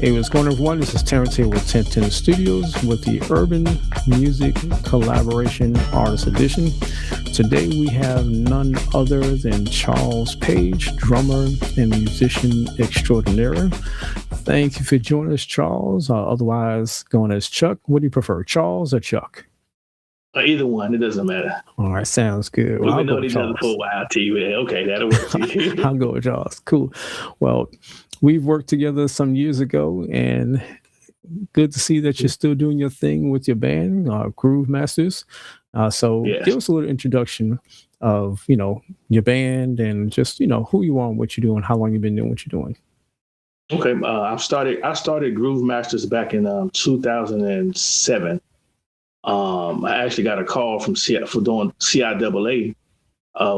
Hey, what's going on, everyone? This is Terrence here with 1010 Studios with the Urban Music Collaboration Artist Edition. Today we have none other than Charles Page, drummer and musician extraordinaire. Thank you for joining us, Charles, otherwise known as Chuck. What do you prefer, Charles or Chuck? Either one, it doesn't matter. All right, sounds good. We've been knowing each other for a while, T. Okay, that'll work. I'll go with Charles. Cool. Well, we've worked together some years ago, and good to see that you're still doing your thing with your band, Groove Masters. So give us a little introduction of, your band and just, who you are and what you're doing, how long you've been doing what you're doing. Okay. I started Groove Masters back in 2007. I actually got a call from for doing CIAA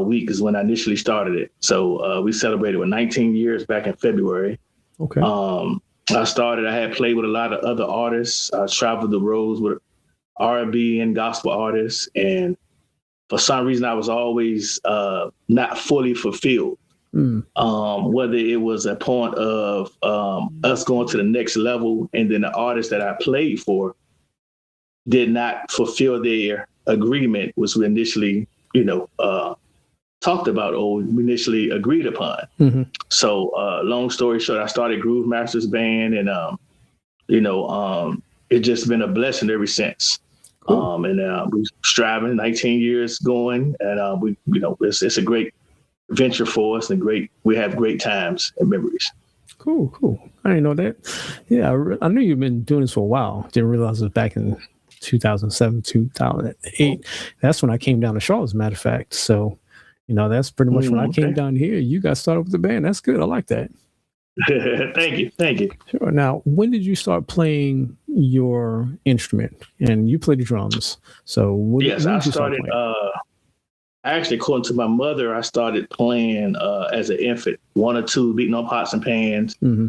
week is when I initially started it. So we celebrated with 19 years back in February. Okay. I had played with a lot of other artists. I traveled the roads with R&B and gospel artists. And for some reason, I was always not fully fulfilled. Whether it was a point of us going to the next level, and then the artists that I played for did not fulfill their agreement, which we initially, talked about or we initially agreed upon. Mm-hmm. So long story short, I started Groove Masters Band, and it's just been a blessing ever since. Cool. We're striving 19 years going, and it's a great venture for us, and we have great times and memories. Cool. I didn't know that. Yeah, I knew you've been doing this for a while. Didn't realize it was back in 2007, 2008. That's when I came down to Charlotte, as a matter of fact. So, that's pretty much when I came down here. You got started with the band. That's good. I like that. Thank you. Sure. Now, when did you start playing your instrument? And you play the drums. So, I started. Actually, according to my mother, I started playing as an infant, 1 or 2, beating on pots and pans. Mm-hmm.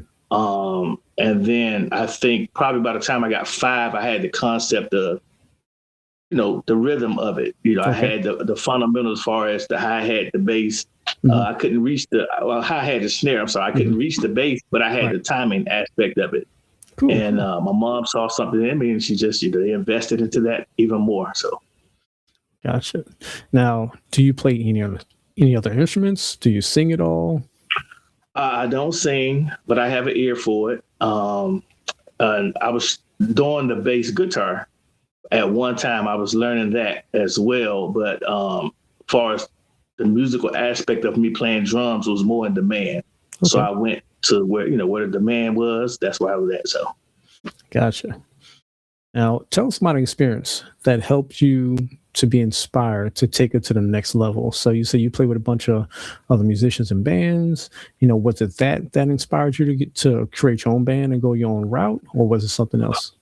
And then I think probably by the time I got 5, I had the concept of, the rhythm of it. Okay. I had the fundamentals as far as the hi-hat, the bass. Mm-hmm. I couldn't reach hi-hat, the snare. I'm sorry. I couldn't reach the bass, but I had the timing aspect of it. Cool. And my mom saw something in me, and she just, invested into that even more. So. Gotcha. Now, do you play any other instruments? Do you sing at all? I don't sing, but I have an ear for it. And I was doing the bass guitar at one time. I was learning that as well. But as far as the musical aspect of me playing drums was more in demand. Okay. So I went to where the demand was. That's where I was at. So. Gotcha. Now, tell us about an experience that helped you to be inspired to take it to the next level. So you say you play with a bunch of other musicians and bands. Was it that inspired you to get to create your own band and go your own route, or was it something else?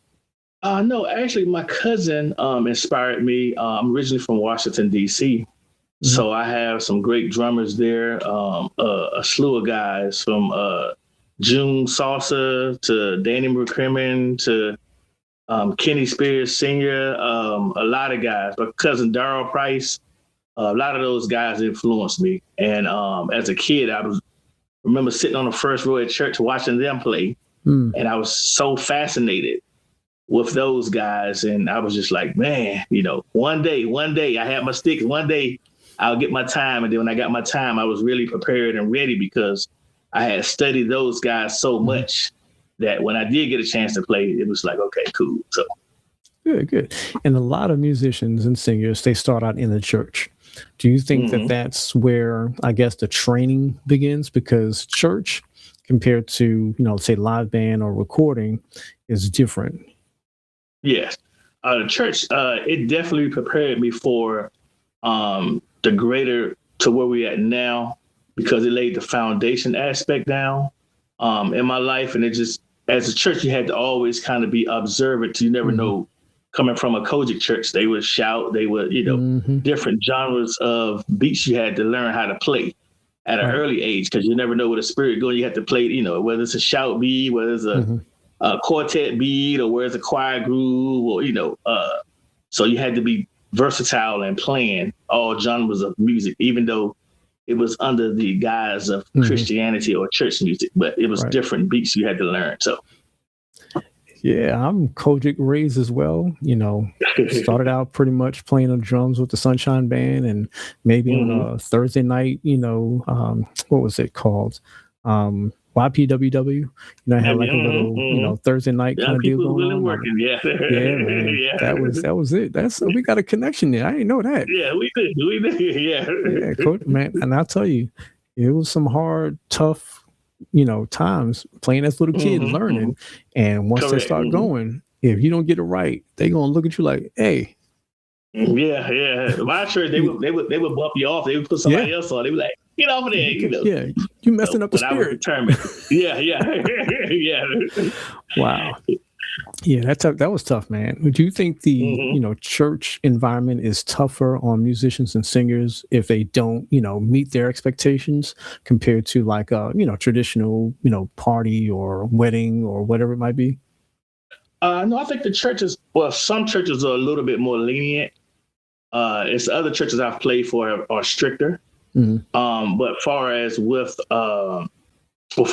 No, actually, my cousin inspired me. I'm originally from Washington, D.C., mm-hmm. So I have some great drummers there. A slew of guys from June Salsa to Danny McCrimmon to Kenny Spears Sr., a lot of guys. My cousin Darryl Price, a lot of those guys influenced me. And as a kid, remember sitting on the first row at church watching them play, and I was so fascinated with those guys. And I was just like, man, one day I had my sticks. One day I'll get my time. And then when I got my time, I was really prepared and ready because I had studied those guys so much that when I did get a chance to play, it was like, okay, cool. So good. And a lot of musicians and singers, they start out in the church. Do you think that that's where, I guess, the training begins? Because church compared to, say live band or recording is different. Yes. The church, it definitely prepared me for the greater to where we're at now, because it laid the foundation aspect down in my life. And it just, as a church, you had to always kind of be observant. You never know. Coming from a Kojic church, they would shout, they would, different genres of beats you had to learn how to play at an early age, because you never know where the spirit goes. You have to play, whether it's a shout beat, whether it's a quartet beat, or whether it's a choir groove, or, so you had to be versatile and playing all genres of music, even though it was under the guise of Christianity or church music, but it was different beats you had to learn. So Yeah, I'm Kojic raised as well. Started out pretty much playing the drums with the Sunshine Band, and maybe on Hmm. a Thursday night, what was it called? YPWW. I had like a little, Hmm. Thursday night Young kind of deal people going really on. working. Yeah. Yeah, man, Yeah. that was it. That's we got a connection there. I didn't know that. Yeah, we did. We did. Yeah. Yeah, coach, man, and I'll tell you, it was some hard, tough, times playing as little kids, Hmm. Hmm. learning. And once they Correct. start Hmm. going, if you don't get it right, they gonna look at you like, "Hey, Yeah, yeah. My church, they would bump you off. They would put yeah, somebody else on. They would like, get over there, yeah, you messing up the But I was spirit." determined. Yeah, yeah, yeah. Wow. Yeah, that was tough, man. Do you think the Hmm. church environment is tougher on musicians and singers if they don't meet their expectations compared to like a traditional party or wedding or whatever it might be? No, I think the churches. Well, some churches are a little bit more lenient. It's other churches I've played for are stricter. Hmm. But far as with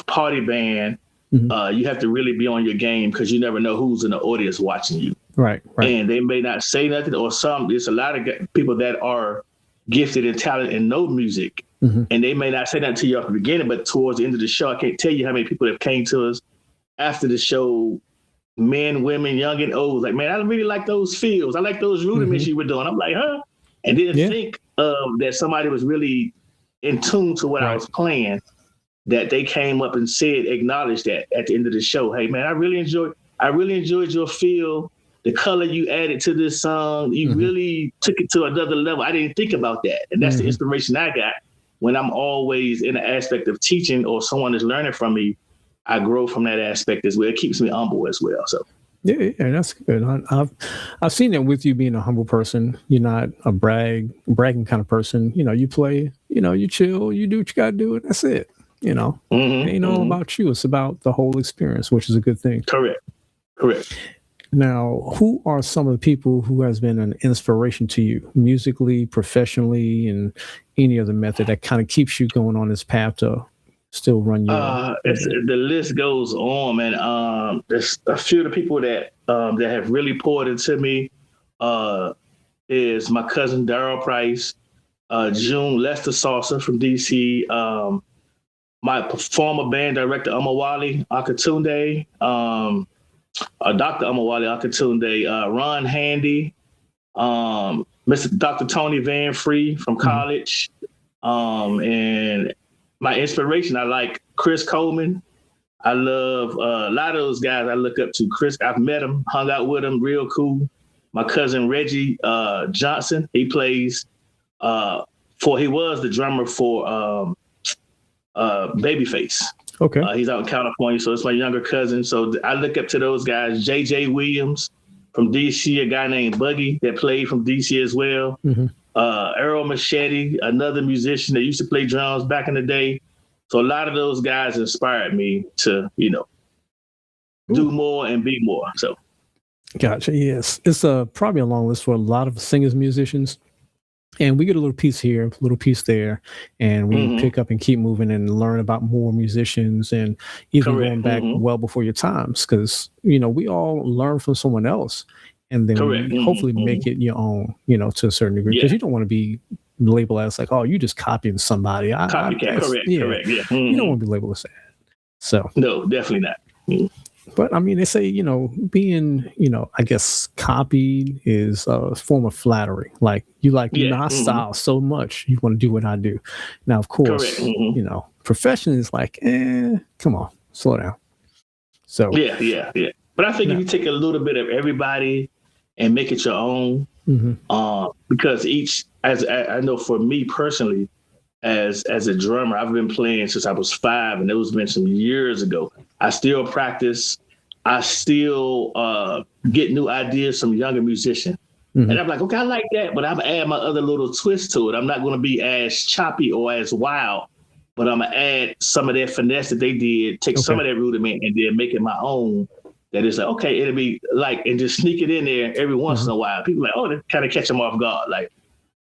party band, Hmm. you have to really be on your game because you never know who's in the audience watching you, Right, right. and they may not say nothing. Or there's a lot of people that are gifted and talented and know music, Hmm. and they may not say that to you at the beginning, but towards the end of the show, I can't tell you how many people that came to us after the show, men, women, young and old, like, man, I really like those feels. I like those rudiments Hmm. you were doing. I'm like, huh? And didn't Yeah. think that somebody was really in tune to what I Right. was playing, that they came up and acknowledged that at the end of the show. Hey, man, I really enjoyed your feel, the color you added to this song. You Hmm. really took it to another level. I didn't think about that. And that's the Hmm. inspiration I got when I'm always in the aspect of teaching or someone is learning from me. I grow from that aspect as well. It keeps me humble as well. So Yeah, yeah, that's good. I've seen that with you being a humble person. You're not a bragging kind of person. You play. You chill. You do what you got to do, and that's it. It ain't all about you. It's about the whole experience, which is a good thing. Correct. Correct. Now, who are some of the people who has been an inspiration to you musically, professionally, and any other method that kind of keeps you going on this path to still run your? The list goes on, man. There's a few of the people that have really poured into me. Is my cousin Daryl Price, June Lester Salsa from DC, my former band director Amawali Akatunde, Dr. Amawali Akatunde, Ron Handy, Mr. Dr. Tony Van Free from college, and my inspiration, I like Chris Coleman. I love a lot of those guys I look up to. Chris, I've met him, hung out with him, real cool. My cousin Reggie Johnson, he plays he was the drummer for Babyface. Okay. He's out in California, so it's my younger cousin. So I look up to those guys. J.J. Williams from DC, a guy named Buggy that played from DC as well. Mm-hmm. Earl Machete, another musician that used to play drums back in the day. So a lot of those guys inspired me to, do more and be more. So, Gotcha. Yes, it's probably a long list for a lot of singers, musicians, and we get a little piece here, a little piece there, and we pick up and keep moving and learn about more musicians, and even going back well before your times, because we all learn from someone else, and then we hopefully make it your own, to a certain degree, because you don't want to be labeled as like, oh, you just copying somebody. Copycat, correct. Yeah. You don't want to be labeled as that. So no, definitely not. But I mean, they say, being, I guess copied is a form of flattery. Like you like my style so much, you want to do what I do. Now, of course, professionally is like, come on, slow down. So yeah. But I think if you take a little bit of everybody and make it your own, because as I know for me personally, as a drummer, I've been playing since I was 5, and it was been some years ago. I still practice. I still get new ideas from younger musicians. And I'm like, okay, I like that, but I'm add my other little twist to it. I'm not going to be as choppy or as wild, but I'm going to add some of that finesse that they did, take some of that rudiment and then make it my own. That is like, okay, it'll be like, and just sneak it in there every once in a while. People are like, oh, that kind of catch them off guard. Like,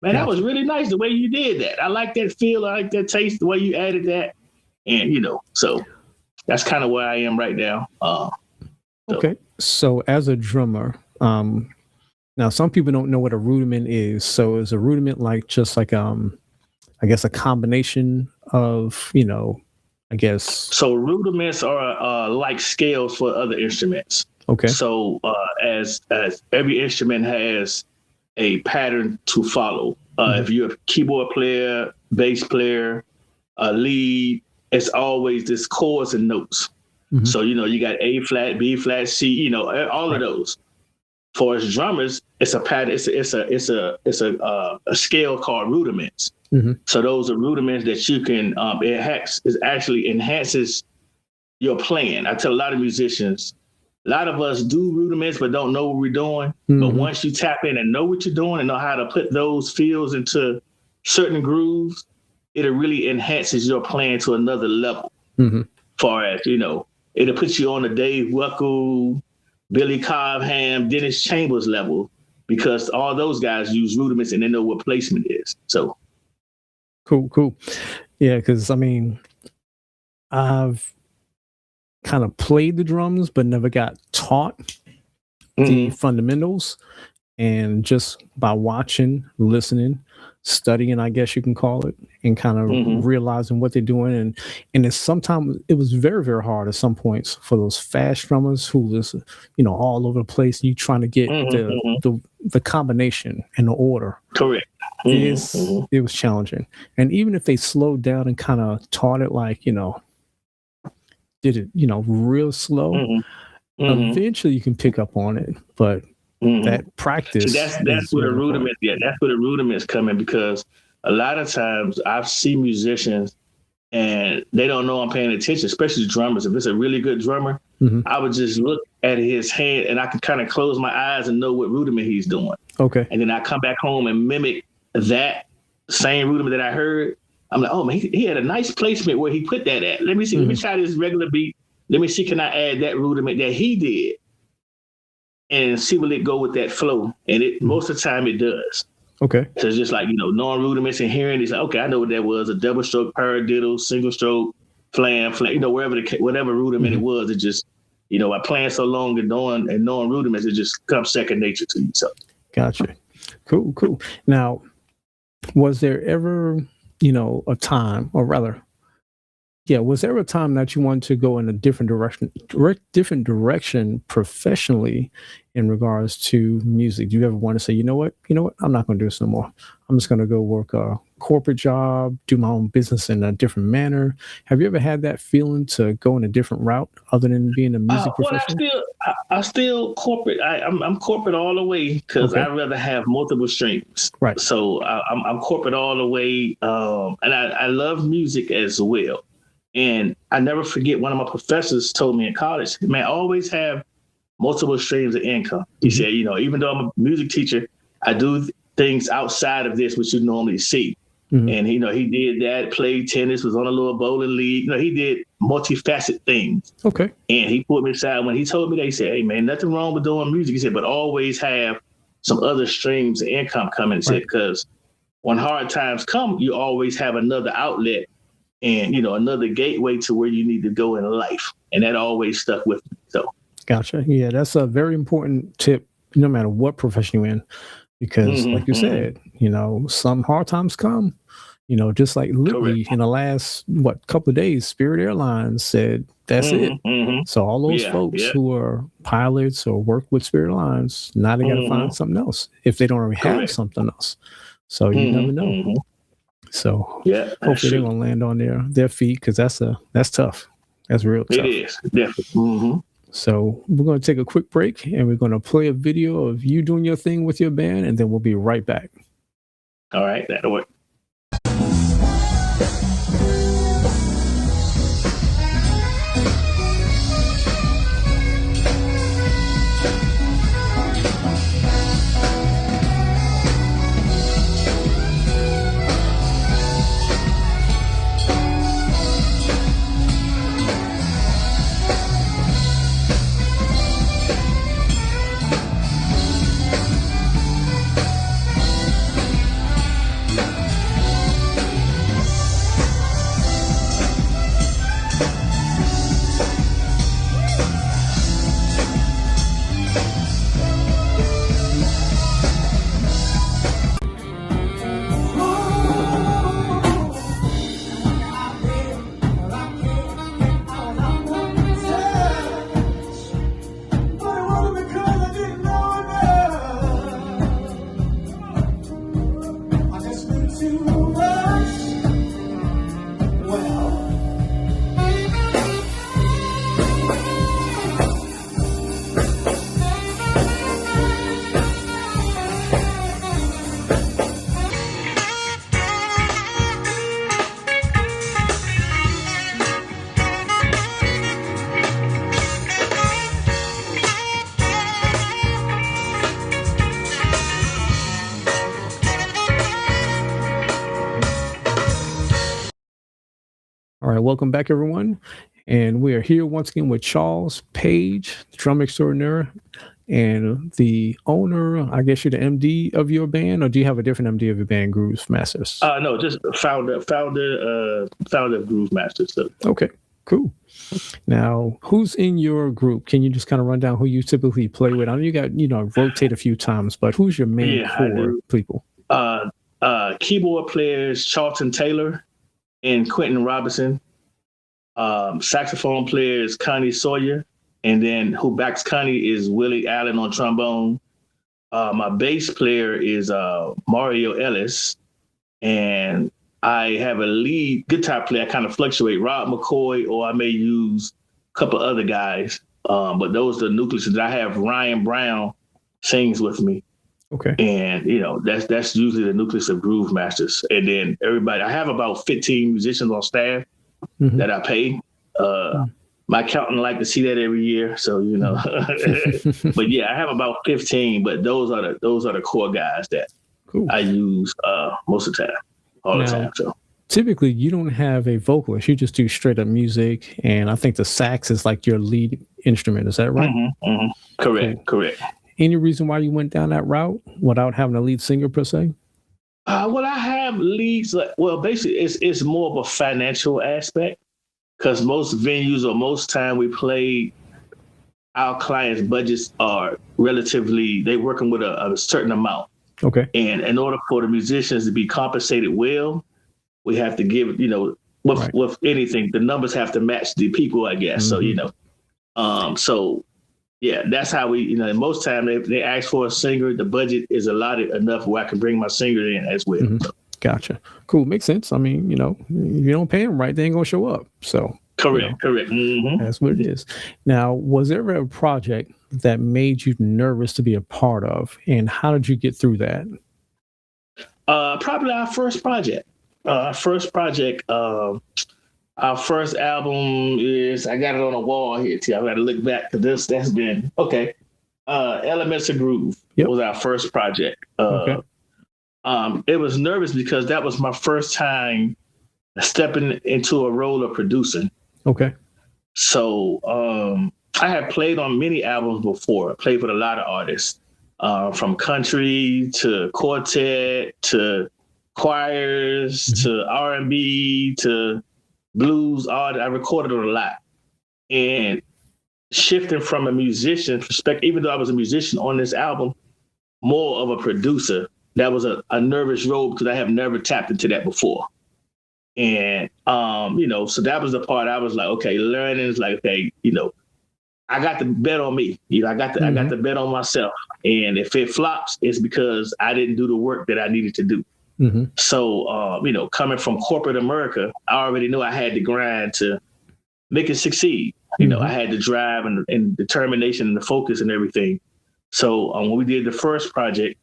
man, that was really nice the way you did that. I like that feel. I like that taste, the way you added that. And, so that's kind of where I am right now. So, Okay. So as a drummer, now some people don't know what a rudiment is. So is a rudiment like just like I guess a combination of, I guess so rudiments are like scales for other instruments. okay. So as every instrument has a pattern to follow. If you're a keyboard player, bass player, a lead, it's always this chords and notes. Mhm. So you got A flat, B flat, C. All of those. For us drummers, it's a pattern. It's a scale called rudiments. Mhm. So those are rudiments that you can. It actually enhances your playing. I tell a lot of musicians, a lot of us do rudiments but don't know what we're doing. But Mhm. once you tap in and know what you're doing and know how to put those feels into certain grooves, it really enhances your playing to another level. Mhm. Far as it'll put you on a Dave Weckl, Billy Cobham, Dennis Chambers level, because all those guys use rudiments and they know what placement is. So Cool. Yeah, because I mean, I've kind of played the drums, but never got taught the fundamentals. And just by watching, listening, studying, I guess you can call it, and kind of realizing what they're doing, and it's sometimes it was very, very hard at some points for those fast drummers who was all over the place. And you trying to get the combination and the order. Correct. It was challenging, and even if they slowed down and kind of taught it like did it real slow, eventually you can pick up on it, but that practice. So that's where the rudiments. Yeah, that's where the rudiments come in, because a lot of times I've seen musicians and they don't know I'm paying attention, especially drummers. If it's a really good drummer, I would just look at his hand and I could kind of close my eyes and know what rudiment he's doing. Okay. And then I come back home and mimic that same rudiment that I heard. I'm like, oh man, he had a nice placement where he put that at. Let me see. Let me try this regular beat. Let me see, can I add that rudiment that he did? And see will it go with that flow. And it most of the time it does. Okay. So it's just like, knowing rudiments and hearing it's like, okay, I know what that was. A double stroke, paradiddle, single stroke, flam, whatever rudiment it was, it just, by playing so long and knowing rudiments, it just comes second nature to you. So gotcha. Cool. Now, was there ever, a time, or rather, was there a time that you wanted to go in a different direction professionally in regards to music? Do you ever want to say, you know what, I'm not going to do this no more. I'm just going to go work a corporate job, do my own business in a different manner. Have you ever had that feeling to go in a different route other than being a music professional? I still corporate. I'm corporate all the way, because I'd rather have multiple streams. Right. So I'm corporate all the way, and I love music as well. And I never forget, one of my professors told me in college, man, always have multiple streams of income. He said, even though I'm a music teacher, I do things outside of this, which you normally see. And, he did that, played tennis, was on a little bowling league. He did multifaceted things. Okay. And he put me aside when he told me that. He said, hey, man, nothing wrong with doing music. He said, but always have some other streams of income coming. He said, because when hard times come, you always have another outlet and, another gateway to where you need to go in life. And that always stuck with me. So. Gotcha. Yeah, that's a very important tip, no matter what profession you're in, because like you said, some hard times come, just like literally in the last, couple of days, Spirit Airlines said, that's it. So all those folks who are pilots or work with Spirit Airlines, now they got to find something else if they don't already have something else. So you never know. So hopefully they're going to land on their feet, because that's tough. That's real tough. It is, definitely. So we're going to take a quick break, and we're going to play a video of you doing your thing with your band, and then we'll be right back. All right, that'll work. to us. Well, All right, welcome back, everyone. And we are here once again with Charles Page, drum extraordinaire, and the owner. I guess you're the MD of your band, or do you have a different MD of your band, Groove Masters? No, just founder of Groove Masters. So. Okay, cool. Now, who's in your group? Can you just kind of run down who you typically play with? I know you got, rotate a few times, but who's your main core people? Keyboard players Charlton Taylor and Quentin Robinson. Saxophone player is Connie Sawyer, and then who backs Connie is Willie Allen on trombone. My bass player is Mario Ellis, and I have a lead guitar player. I kind of fluctuate, Rob McCoy, or I may use a couple other guys. But those are the nucleus. I have Ryan Brown sings with me. Okay. And, that's usually the nucleus of Groove Masters. And then everybody, I have about 15 musicians on staff that I pay. My accountant like to see that every year. So, but yeah, I have about 15, but those are the core guys that I use most of the time, all the time. So typically you don't have a vocalist, you just do straight up music. And I think the sax is like your lead instrument. Is that right? Correct. Any reason why you went down that route without having a lead singer per se? Well, I have leads. Basically, it's more of a financial aspect because most venues or most time we play, our clients' budgets are they're working with a certain amount. Okay. And in order for the musicians to be compensated well, we have to give, with anything, the numbers have to match the people, I guess. So, yeah, that's how we, most time they ask for a singer, the budget is allotted enough where I can bring my singer in as well. Gotcha. Cool. Makes sense. I mean, if you don't pay them right, they ain't going to show up. So correct. That's what it is. Now, was there ever a project that made you nervous to be a part of, and how did you get through that? Probably our first project. Our first album is, I got it on a wall here too. I got to look back to this. That's been Elements of Groove was our first project. It was nervous because that was my first time stepping into a role of producing. Okay. So I had played on many albums before. I played with a lot of artists, from country to quartet to choirs to R&B to blues. I recorded on a lot. And shifting from a musician perspective, even though I was a musician on this album, more of a producer, that was a nervous role because I have never tapped into that before. And, so that was the part I was like, okay, learning is like, okay, I got the bet on me. I got the bet on myself. And if it flops, it's because I didn't do the work that I needed to do. So, coming from corporate America, I already knew I had to grind to make it succeed. I had the drive and determination and the focus and everything. So when we did the first project,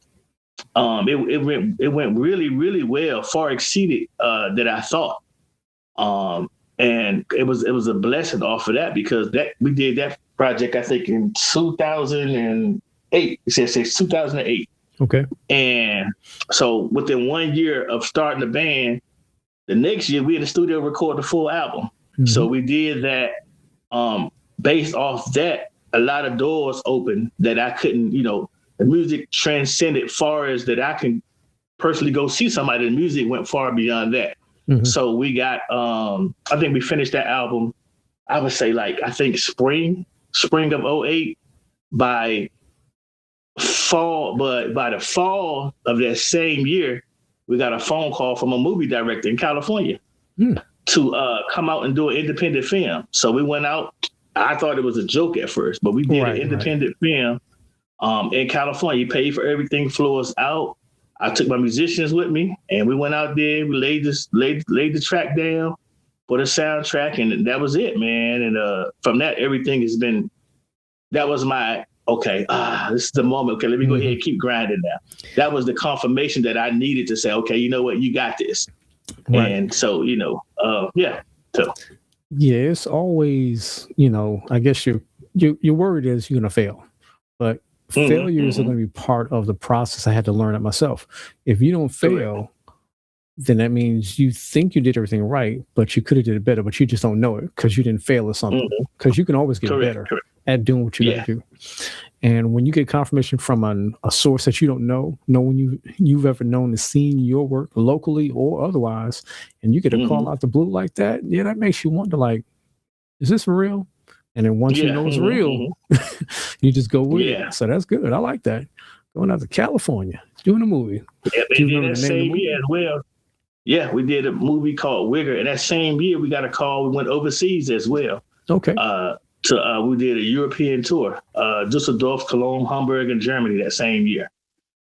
it went really, really well, far exceeded that I thought. And it was a blessing off of that because we did that project, I think, in 2008. It says 2008. Okay. And so within 1 year of starting the band, the next year we in the studio recorded the full album. So we did that. Based off that, a lot of doors opened that I couldn't, the music transcended far as that I can personally go see somebody. The music went far beyond that. So we got, I think we finished that album, I would say spring of 08. By the fall of that same year, we got a phone call from a movie director in California to come out and do an independent film. So we went out. I thought it was a joke at first, but we did an independent film in California. You paid for everything, flew us out. I took my musicians with me, and we went out there. We laid the track down for the soundtrack, and that was it, man. And from that, everything has been. That was my okay. This is the moment. Okay, let me go ahead and keep grinding now. That was the confirmation that I needed to say, okay, you know what, you got this. Right. And so, yeah. So yeah, it's always, I guess your word is you're gonna fail, but failures are going to be part of the process. I had to learn it myself. If you don't fail, then that means you think you did everything right, but you could have did it better, but you just don't know it because you didn't fail at something. Because you can always get better at doing what you got to do. And when you get confirmation from a source that you don't know, no one you've ever known and seen your work locally or otherwise, and you get a call out the blue like that, that makes you wonder, like, is this real? And then once you know it's real, you just go with it. So that's good. I like that. Going out to California, doing a movie. Yeah, they did that same year as well. Yeah, we did a movie called Wigger. And that same year, we got a call. We went overseas as well. Okay. We did a European tour, Dusseldorf, Cologne, Hamburg, and Germany that same year.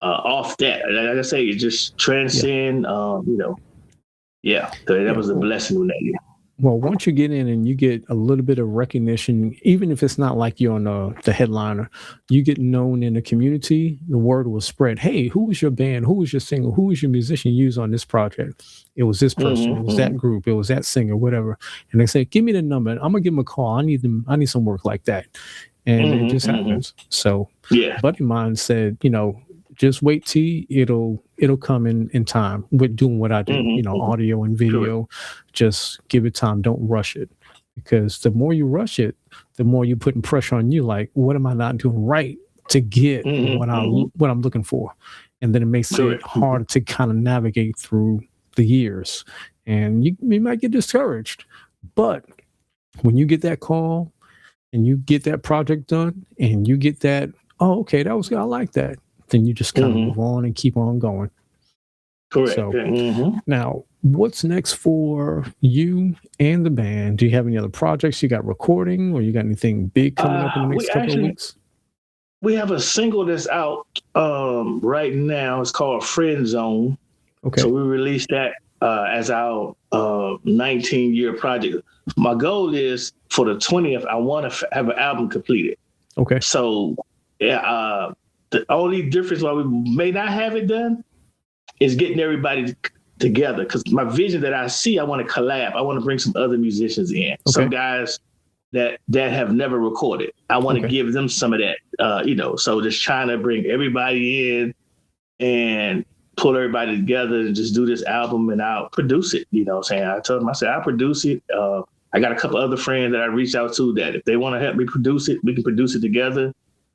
Off that, like I say, it just transcend, So that was a blessing in that year. Well, once you get in and you get a little bit of recognition, even if it's not like you're on the headliner, you get known in the community, the word will spread. Hey, who was your band? Who was your singer? Who was your musician you used on this project? It was this person. It was that group. It was that singer, whatever. And they say, give me the number. I'm going to give them a call. I need some work like that. And it just happens. So a buddy of mine said, just wait till it'll come in time with doing what I do, audio and video. Sure. Just give it time. Don't rush it, because the more you rush it, the more you're putting pressure on you. Like, what am I not doing right to get what I'm looking for? And then it makes it hard to kind of navigate through the years, and you might get discouraged. But when you get that call and you get that project done and you get that, oh, okay, that was good. I like that. Then you just kind of move on and keep on going. Correct. So now, what's next for you and the band? Do you have any other projects? You got recording, or you got anything big coming up in the next couple of weeks? We have a single that's out right now. It's called Friend Zone. Okay. So we released that as our 19-year project. My goal is for the 20th, I want to have an album completed. Okay. So the only difference why we may not have it done is getting everybody together. Because my vision that I see, I want to collab. I want to bring some other musicians in. Okay. Some guys that have never recorded. I want to give them some of that, So just trying to bring everybody in and pull everybody together and just do this album, and I'll produce it. I told them, I said, I'll produce it. I got a couple other friends that I reached out to that if they want to help me produce it, we can produce it together.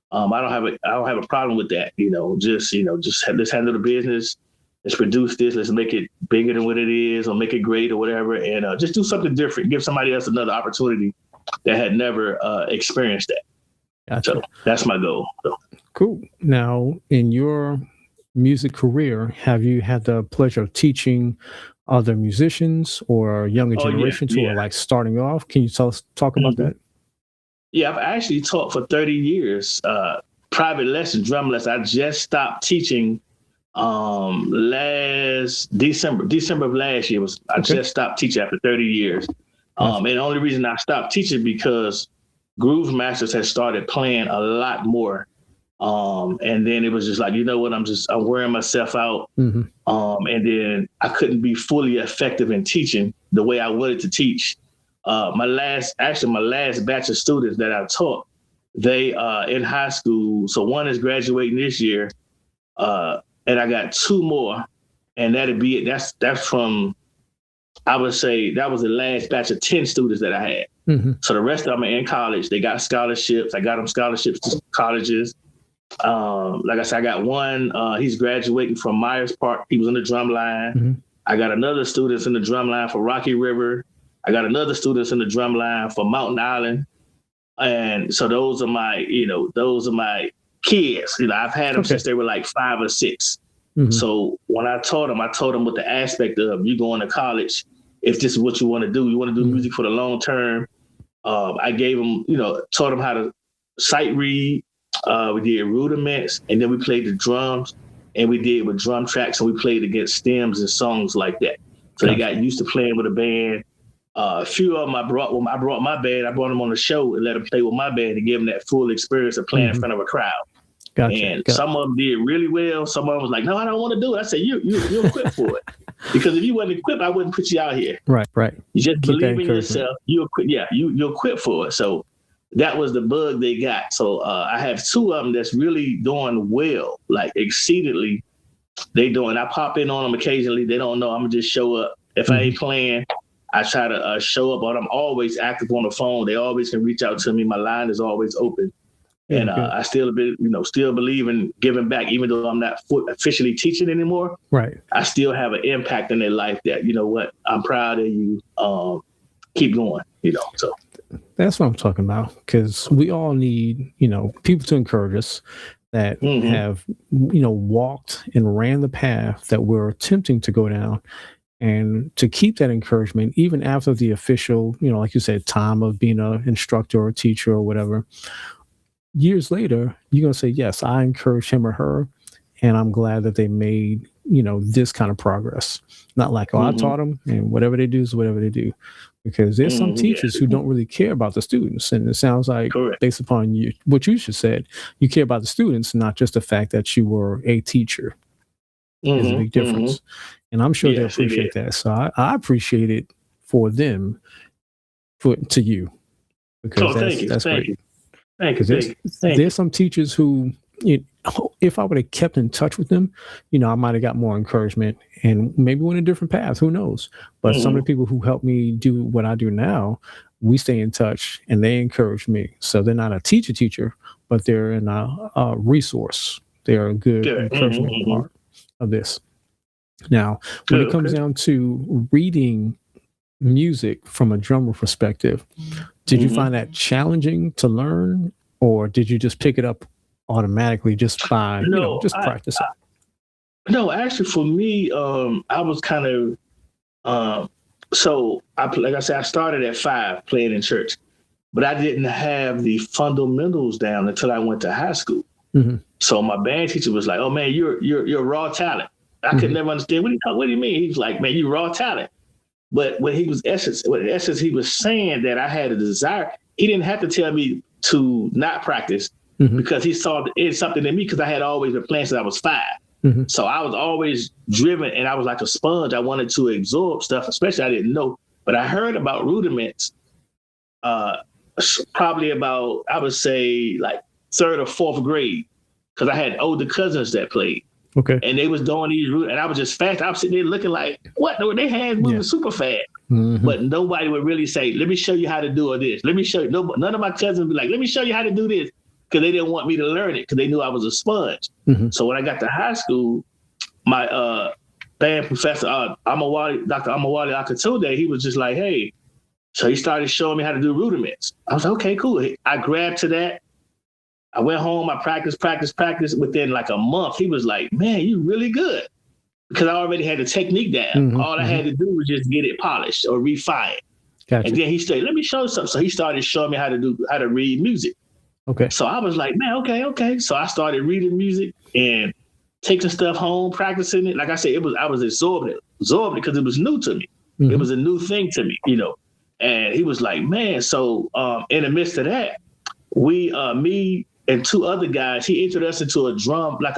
I don't have a problem with that. Let's handle the business. Let's produce this. Let's make it bigger than what it is, or make it great, or whatever. And just do something different. Give somebody else another opportunity that had never experienced that. Gotcha. So that's my goal. So. Cool. Now, in your music career, have you had the pleasure of teaching other musicians or younger generations who are like starting off? Can you talk about that? Yeah, I've actually taught for 30 years, private lessons, drum lessons. I just stopped teaching last December of last year. I just stopped teaching after 30 years. And the only reason I stopped teaching because Groove Masters has started playing a lot more. And then it was just like, you know what, I'm wearing myself out. And then I couldn't be fully effective in teaching the way I wanted to teach. My last batch of students that I taught, they in high school. So one is graduating this year, and I got two more, and that'd be it. That's from, I would say that was the last batch of 10 students that I had. So the rest of them are in college. They got scholarships. I got them scholarships to colleges. Like I said, I got one. He's graduating from Myers Park. He was in the drum line. I got another student in the drum line for Rocky River. I got another students in the drum line for Mountain Island. And so those are my kids. I've had them since they were like 5 or 6. So when I taught them with the aspect of you going to college, if this is what you want to do, you want to do music for the long term. I gave them, taught them how to sight read. We did rudiments, and then we played the drums. and we did with drum tracks, and we played against stems and songs like that. So they got used to playing with a band. A few of them I brought my band. I brought them on the show and let them play with my band to give them that full experience of playing in front of a crowd. And some of them did really well. Some of them was like, no, I don't want to do it. I said, you're equipped for it. Because if you wasn't equipped, I wouldn't put you out here. Right. You just believe in yourself. You're equipped for it. So that was the bug they got. So I have two of them that's really doing well, like exceedingly. They doing. I pop in on them occasionally. They don't know. I'm gonna just show up. If I ain't playing, I try to show up. But I'm always active on the phone. They always can reach out to me. My line is always open. And I still believe in giving back, even though I'm not officially teaching anymore. Right. I still have an impact in their life that, you know what, I'm proud of you. Keep going, so. That's what I'm talking about, because we all need, people to encourage us that have, walked and ran the path that we're attempting to go down, and to keep that encouragement, even after the official, like you said, time of being an instructor or teacher or whatever. Years later, you're going to say, yes, I encouraged him or her, and I'm glad that they made, this kind of progress. Not like, I taught them, and whatever they do is whatever they do. Because there's some teachers who don't really care about the students. And it sounds like, based upon what you just said, you care about the students, not just the fact that you were a teacher. There's a big difference. And I'm sure they appreciate that. So I appreciate it for them, to you. Because that's great. Thank you. There's some teachers who, if I would have kept in touch with them, I might have got more encouragement and maybe went a different path. Who knows? But some of the people who help me do what I do now, we stay in touch and they encourage me. So they're not a teacher, but they're a resource. They're a good encouragement part of this. Now, when it comes down to reading music from a drummer perspective, did you find that challenging to learn, or did you just pick it up automatically just by practicing? No, actually, for me, I was kind of like I said, I started at 5 playing in church, but I didn't have the fundamentals down until I went to high school. So my band teacher was like, "Oh man, you're raw talent." I could never understand what do you mean? He was like, "Man, you raw talent." But when he was he was saying that I had a desire. He didn't have to tell me to not practice because he saw something in me, because I had always been playing since I was 5. So I was always driven, and I was like a sponge. I wanted to absorb stuff, especially I didn't know. But I heard about rudiments probably about, I would say, like 3rd or 4th grade, because I had older cousins that played. Okay. And they was doing these, and I was just fast. I was sitting there looking like, what? They hands moving super fast. But nobody would really say, let me show you how to do this. Let me show you. None of my cousins would be like, let me show you how to do this, because they didn't want me to learn it, because they knew I was a sponge. So when I got to high school, my band professor, Dr. Amawali Akatunde, he was just like, hey. So he started showing me how to do rudiments. I was like, okay, cool. I grabbed to that. I went home, I practiced. Within like a month, he was like, man, you really good. Because I already had the technique down. All I had to do was just get it polished or refined. Gotcha. And then he said, let me show you something. So he started showing me how to read music. Okay. So I was like, man, okay. So I started reading music and taking stuff home, practicing it. Like I said, I was absorbing it because it was new to me. It was a new thing to me, And he was like, man. So in the midst of that, me and 2 other guys, he entered us into a drum, like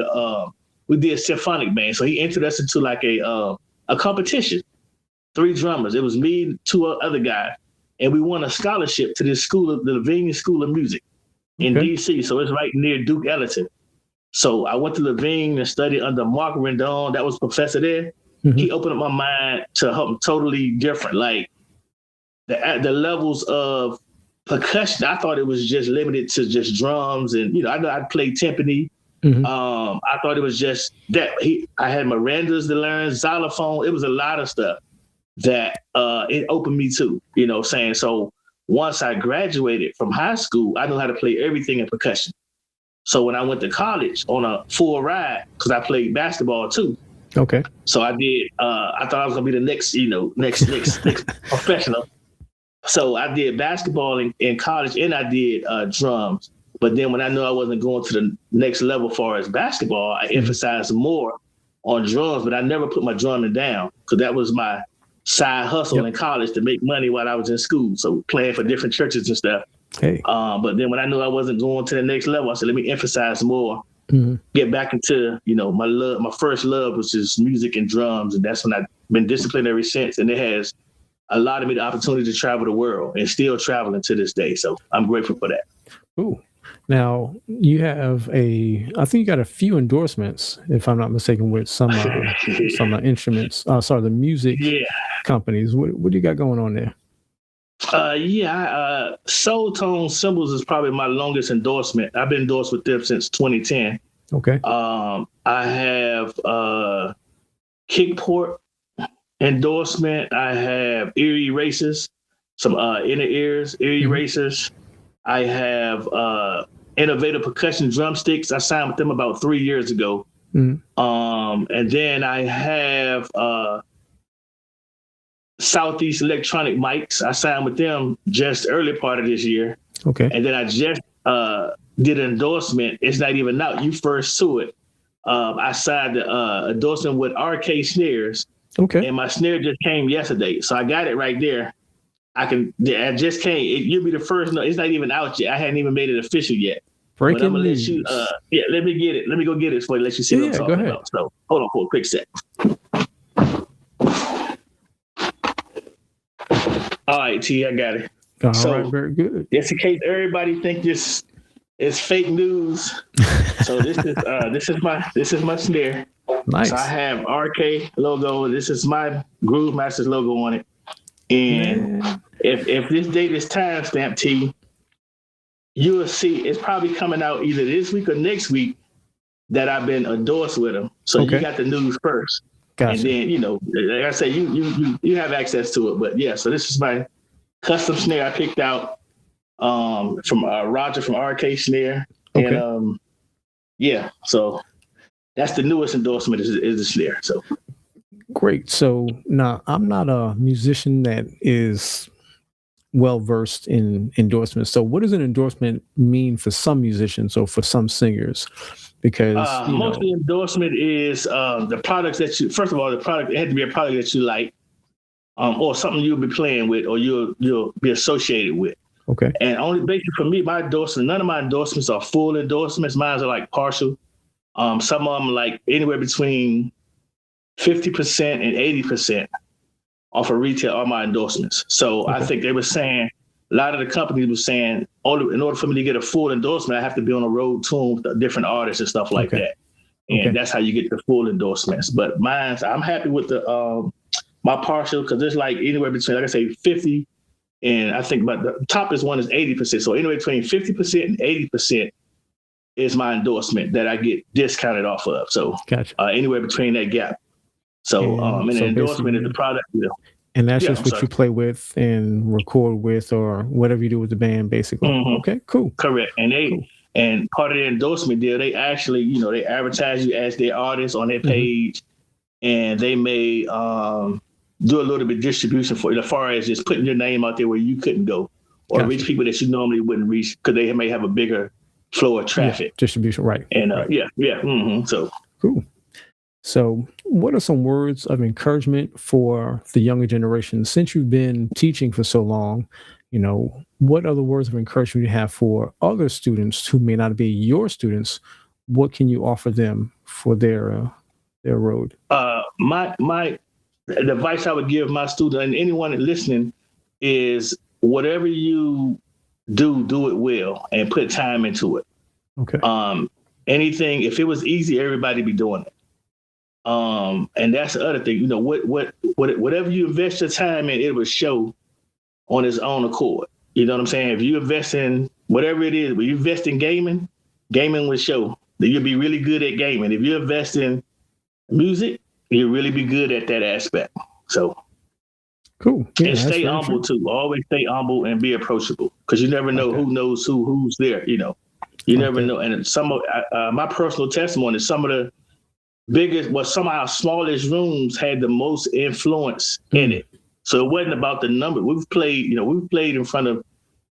we did symphonic band. So he entered us into like a competition. 3 drummers. It was me, 2 other guys, and we won a scholarship to this school, the Lavigne School of Music in DC. So it's right near Duke Ellington. So I went to Lavigne and studied under Mark Rendon. That was professor there. He opened up my mind to something totally different, like the levels of percussion. I thought it was just limited to just drums, and I know I'd play timpani. I thought it was just that. I had marimba to learn, xylophone. It was a lot of stuff that it opened me to. Saying so. Once I graduated from high school, I knew how to play everything in percussion. So when I went to college on a full ride, because I played basketball too. Okay. So I did. I thought I was gonna be the next professional. So I did basketball in college, and I did drums. But then when I knew I wasn't going to the next level as far as basketball, I emphasized more on drums, but I never put my drumming down because that was my side hustle in college to make money while I was in school. So playing for different churches and stuff. Hey. But then when I knew I wasn't going to the next level, I said, let me emphasize more, get back into, my first love, which is music and drums. And that's when I've been disciplined ever since. And it has allowed me the opportunity to travel the world and still traveling to this day. So I'm grateful for that. Ooh. Now you have I think you got a few endorsements, if I'm not mistaken, with some instruments. The music companies. What do you got going on there? Soul Tone Cymbals is probably my longest endorsement. I've been endorsed with them since 2010. Okay. I have Kickport endorsement. I have Ear Erasers, some inner ears, Ear Erasers. I have Innovative Percussion Drumsticks. I signed with them about 3 years ago. And then I have Southeast Electronic Mics. I signed with them just early part of this year. Okay. And then I just did an endorsement. It's not even out. You first saw it. I signed the endorsement with RK Snares. Okay. And my snare just came yesterday. So I got it right there. I just came. You'll be the first. No, it's not even out yet. I hadn't even made it official yet. Breaking but I'm gonna news. let you. Let me get it. Let me go get it for you. Let you see what I'm talking about. So hold on for a quick sec. All right, T, I got it. All right, very good. Just in case everybody think this is fake news, so this is my snare. Nice. So I have RK logo. This is my Groove Masters logo on it. And if this date is timestamped, T, you will see it's probably coming out either this week or next week that I've been endorsed with them. So you got the news first. Gotcha. And then, like I say, you have access to it. But yeah, so this is my custom snare I picked out from Roger from RK Snare. Okay. And so that's the newest endorsement is the snare. So great. So now I'm not a musician that is well versed in endorsements. So what does an endorsement mean for some musicians or for some singers? Because mostly endorsement is the products that you. First of all, the product, it had to be a product that you like, or something you'll be playing with, or you'll be associated with. Okay. And only basically for me, my endorsement. None of my endorsements are full endorsements. Mine are like partial. Some of them like anywhere between 50% and 80% off of retail are my endorsements. So I think they were saying, a lot of the companies were saying, in order for me to get a full endorsement, I have to be on a road tour with different artists and stuff like that. And that's how you get the full endorsements. But I'm happy with the my partial, because it's like anywhere between, like I say, 50 and I think about the toppest one is 80%. So anywhere between 50% and 80% is my endorsement that I get discounted off of. So anywhere between that gap. So and the endorsement is the product. And that's just what you play with and record with or whatever you do with the band, basically. Okay, cool. Correct. And and part of their endorsement deal, they actually, they advertise you as their artist on their page, and they may do a little bit of distribution for you, as far as just putting your name out there where you couldn't go, or reach people that you normally wouldn't reach because they may have a bigger flow of traffic. Distribution, right. And right. So cool. So what are some words of encouragement for the younger generation? Since you've been teaching for so long, what other words of encouragement you have for other students who may not be your students? What can you offer them for their road? The advice I would give my student and anyone listening is whatever you do it well and put time into it. Okay. Anything, if it was easy, everybody be doing it. And that's the other thing, whatever you invest your time in, it will show on its own accord. You know what I'm saying? If you invest in whatever it is, when you invest in gaming will show that you'll be really good at gaming. If you invest in music, you'll really be good at that aspect. So cool. Yeah, and stay humble too. Always stay humble and be approachable, because you never know who knows who's there. You never know. And some of my personal testimony is some of the biggest, some of our smallest rooms had the most influence in it. So it wasn't about the number. We've played in front of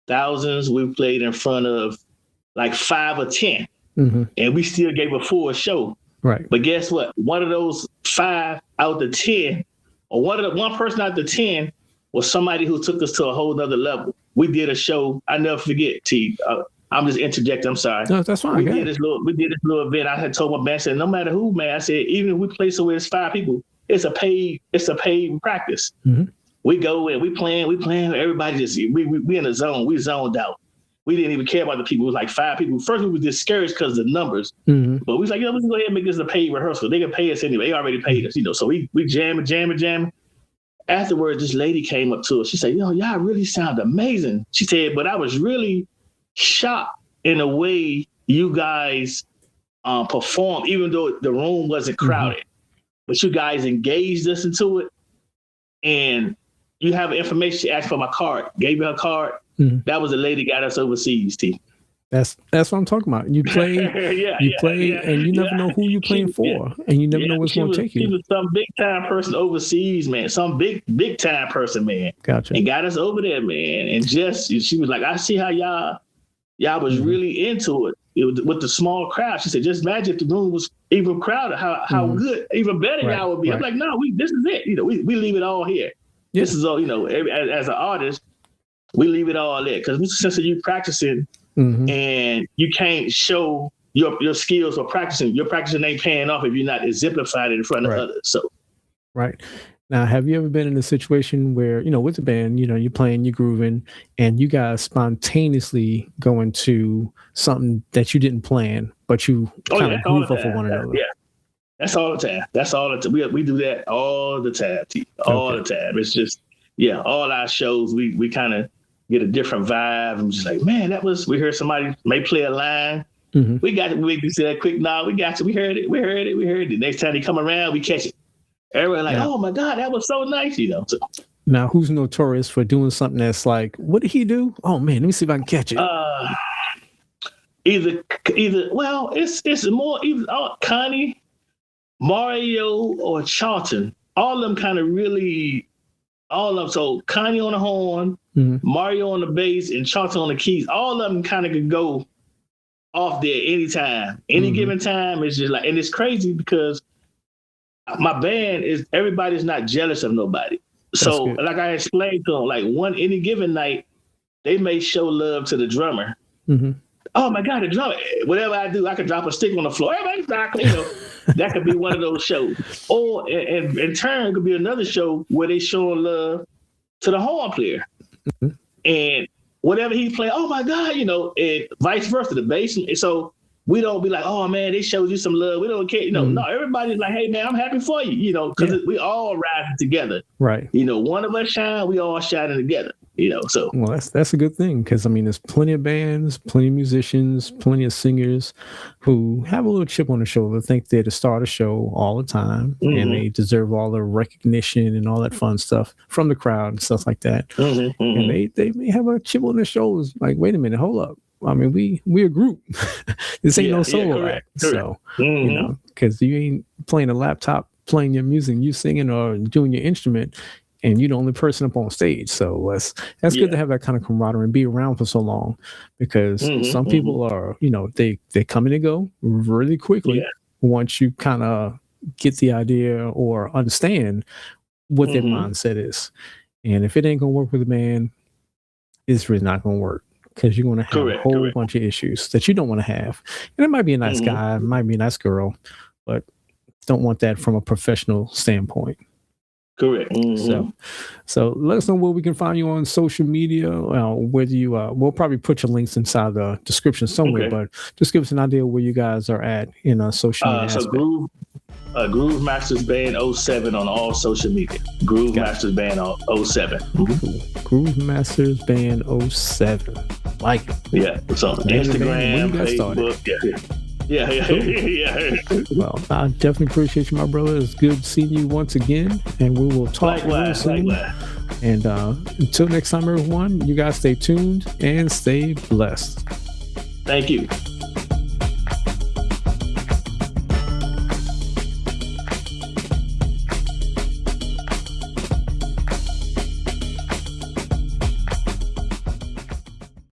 thousands. We've played in front of like 5 or 10, Mm-hmm. and we still gave a full show. Right. But guess what? One of those 5 out of 10, or one person out of 10 was somebody who took us to a whole nother level. We did a show. I never forget, T. I'm just interjecting. I'm sorry. No, that's fine. We did this little event. I had told my band, I said, no matter who, man, I said, even if we play somewhere it's 5 people, it's a paid practice. Mm-hmm. We go and we playing. Everybody just we in the zone. We zoned out. We didn't even care about the people. It was like 5 people. First, we were discouraged because of the numbers. Mm-hmm. But we was like, let's go ahead and make this a paid rehearsal. They can pay us anyway. They already paid us, So we jamming. Afterwards, this lady came up to us. She said, y'all really sound amazing. She said, but I was really shocked in the way you guys performed, even though the room wasn't crowded. Mm-hmm. But you guys engaged us into it. And you have information. She asked for my card. Gave me her card. Mm-hmm. That was the lady got us overseas, T. That's what I'm talking about. You play, and you never know who you're playing for, and you never know what's going to take you. She was some big time person overseas, man. Some big time person, man. Gotcha. And got us over there, man. And she was like, I see how y'all was mm-hmm. really into it with the small crowd. She said, just imagine if the room was even crowded, how mm-hmm. good, even better y'all would be. Right. I'm like, no, this is it. We leave it all here. Yeah. This is all, as an artist, we leave it all there because since you practicing. Mm-hmm. And you can't show your skills or practicing. Your practicing ain't paying off if you're not exemplified in front of others. So, right. Now, have you ever been in a situation where, with the band, you're playing, you're grooving, and you guys spontaneously go into something that you didn't plan, but you kind of groove off of one another? Yeah. That's all the time. That's all the time. We do that all the time, T. All the time. It's just, all our shows, we kind of get a different vibe. I'm just like, man, we heard somebody may play a line. Mm-hmm. We got to make you say that quick. No, we got you. We heard it. Next time they come around, we catch it. Everyone like, oh my God, that was so nice, So, now, who's notorious for doing something that's like, what did he do? Oh man, let me see if I can catch it. Either well, it's more either Connie, Mario, or Charlton. All of them kind of really. All of them. So Connie on the horn, mm-hmm. Mario on the bass, and Charlton on the keys. All of them kind of could go off there anytime. Any mm-hmm. given time. It's just like, and it's crazy because my band everybody's not jealous of nobody. That's so good. Like I explained to them, like any given night, they may show love to the drummer. Mm-hmm. Oh my God, the drummer! Whatever I do, I could drop a stick on the floor. Everybody's exactly, that could be one of those shows. Or in turn, could be another show where they show love to the horn player. Mm-hmm. And whatever he play, oh my God, and vice versa, the bass. And so we don't be like, oh man, they showed you some love. We don't care. Mm-hmm. No, everybody's like, hey man, I'm happy for you, because we all rising together. Right. One of us shine, we all shining together. So well, that's a good thing because there's plenty of bands, plenty of musicians, plenty of singers who have a little chip on their shoulder, think they're the star of the show all the time, mm-hmm. and they deserve all the recognition and all that fun stuff from the crowd and stuff like that. Mm-hmm. And they may have a chip on their shoulders, like, wait a minute, hold up. I mean, we a group. This ain't no solo act. Correct. So mm-hmm. Because you ain't playing a laptop, playing your music, you singing or doing your instrument. And you're the only person up on stage. So that's good to have that kind of camaraderie and be around for so long because mm-hmm, some people are, they come in and go really quickly once you kind of get the idea or understand what their mindset is. And if it ain't going to work with a man, it's really not going to work because you're going to have a whole bunch of issues that you don't want to have. And it might be a nice guy, it might be a nice girl, but don't want that from a professional standpoint. Correct. Mm-hmm. So let us know where we can find you on social media. Whether you, we'll probably put your links inside the description somewhere, but just give us an idea where you guys are at in social media. So Groove Masters Band 07 on all social media. Groove Masters Band 07. Mm-hmm. Groove Masters Band 07. Like it. Yeah. It's on Instagram, Facebook. Yeah. Well, I definitely appreciate you, my brother. It's good seeing you once again, and we will talk soon. And until next time, everyone, you guys stay tuned and stay blessed. Thank you.